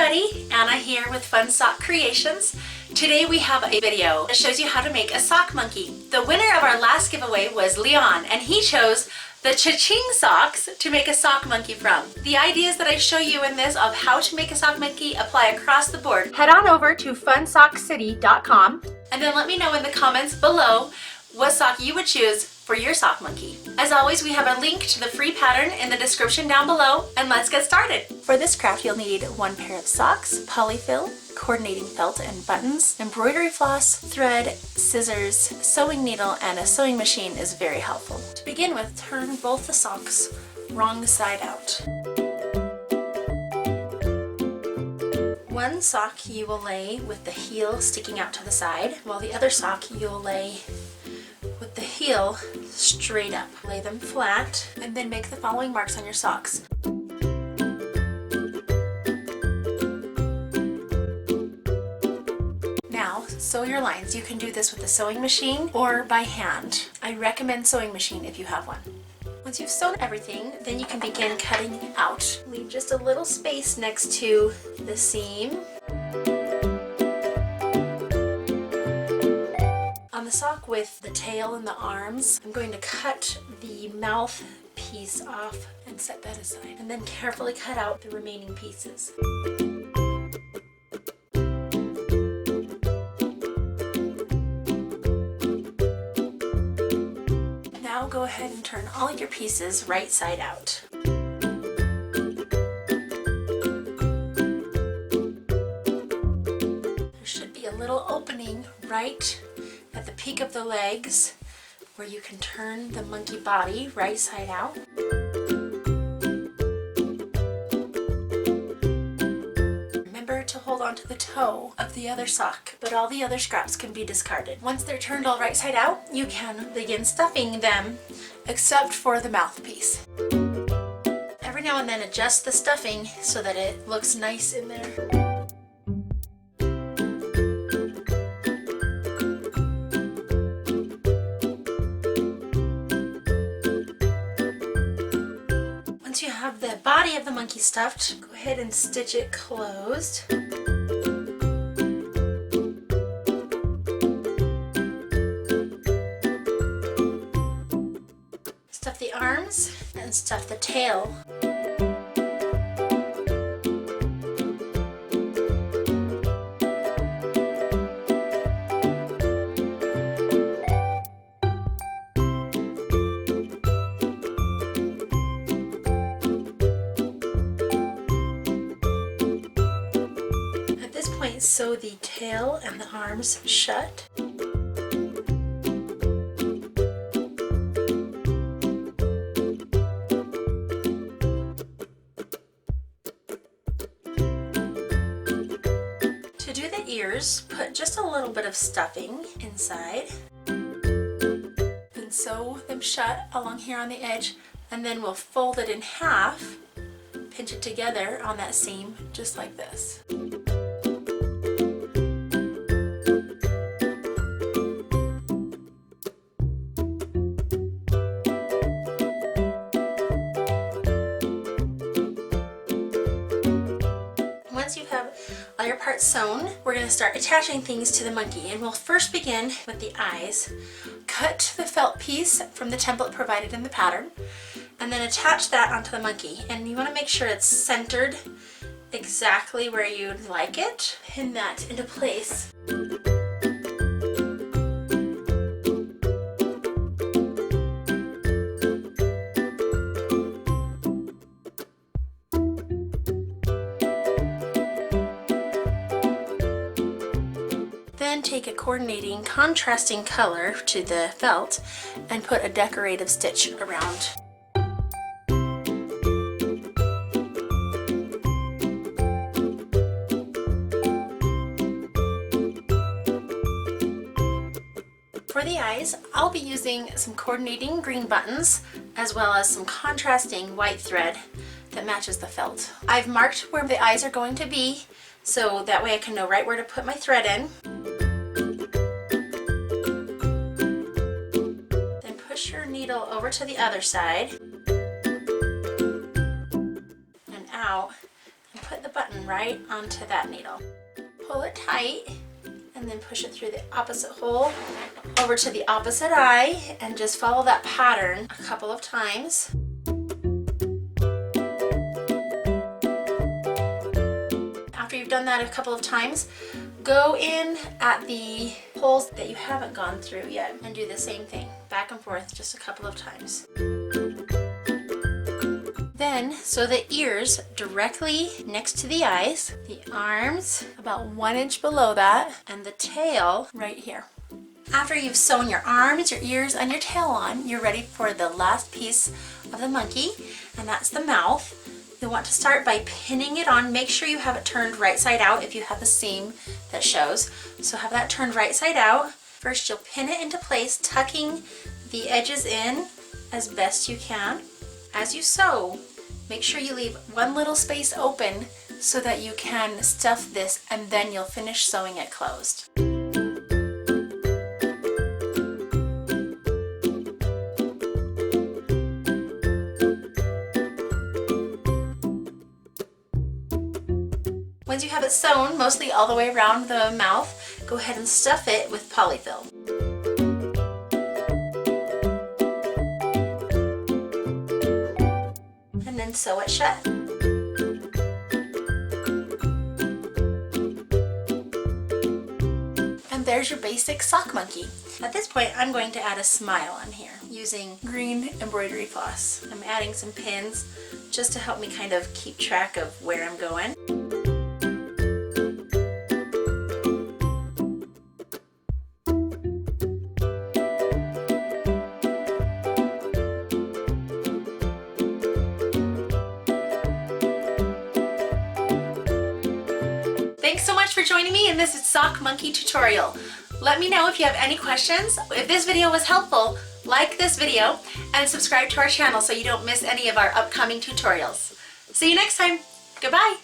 everybody, Anna here with Fun Sock Creations. Today we have a video that shows you how to make a sock monkey. The winner of our last giveaway was Leon, and he chose the Cha-Ching socks to make a sock monkey from. The ideas that I show you in this of how to make a sock monkey apply across the board. Head on over to funsockcity.com and then let me know in the comments below what sock you would choose for your sock monkey. As always, we have a link to the free pattern in the description down below, and let's get started. For this craft, you'll need one pair of socks, polyfill, coordinating felt and buttons, embroidery floss, thread, scissors, sewing needle, and a sewing machine is very helpful. To begin with, turn both the socks wrong side out. One sock you will lay with the heel sticking out to the side, while the other sock you'll lay with the heel straight up. Lay them flat and then make the following marks on your socks. Now sew your lines. You can do this with a sewing machine or by hand. I recommend sewing machine if you have one. Once you've sewn everything, then you can begin cutting out. Leave just a little space next to the seam. On the sock with the tail and the arms, I'm going to cut the mouth piece off and set that aside, and then carefully cut out the remaining pieces. Now go ahead and turn all your pieces right side out. There should be a little opening right at the peak of the legs where you can turn the monkey body right side out. Remember to hold on to the toe of the other sock, but all the other scraps can be discarded. Once they're turned all right side out, you can begin stuffing them except for the mouthpiece. Every now and then adjust the stuffing so that it looks nice in there. Once you have the body of the monkey stuffed, go ahead and stitch it closed. Stuff the arms and stuff the tail. Sew the tail and the arms shut. To do the ears, put just a little bit of stuffing inside and sew them shut along here on the edge, and then we'll fold it in half, pinch it together on that seam just like this. Once you have all your parts sewn, we're going to start attaching things to the monkey, and we'll first begin with the eyes. Cut the felt piece from the template provided in the pattern and then attach that onto the monkey, and you want to make sure it's centered exactly where you'd like it. Pin that into place. Then take a coordinating, contrasting color to the felt and put a decorative stitch around. For the eyes, I'll be using some coordinating green buttons as well as some contrasting white thread that matches the felt. I've marked where the eyes are going to be, so that way I can know right where to put my thread in. Push your needle over to the other side and out and put the button button right onto that needle. Pull it tight and then push it through the opposite hole over to the opposite eye and just follow that pattern a couple of times. After you've done that a couple of times, go in at the holes that you haven't gone through yet and do the same thing, back and forth just a couple of times. Then sew the ears directly next to the eyes, the arms about 1 inch below that, and the tail right here. After you've sewn your arms, your ears, and your tail on, you're ready for the last piece of the monkey, and that's the mouth. You'll want to start by pinning it on. Make sure you have it turned right side out if you have the seam that shows. So have that turned right side out. First, you'll pin it into place, tucking the edges in as best you can. As you sew, make sure you leave one little space open so that you can stuff this, and then you'll finish sewing it closed. Once you have it sewn mostly all the way around the mouth, go ahead and stuff it with polyfill. And then sew it shut. And there's your basic sock monkey. At this point, I'm going to add a smile on here using green embroidery floss. I'm adding some pins just to help me kind of keep track of where I'm going. Thanks so much for joining me in this sock monkey tutorial. Let me know if you have any questions. If this video was helpful, like this video and subscribe to our channel so you don't miss any of our upcoming tutorials. See you next time. Goodbye.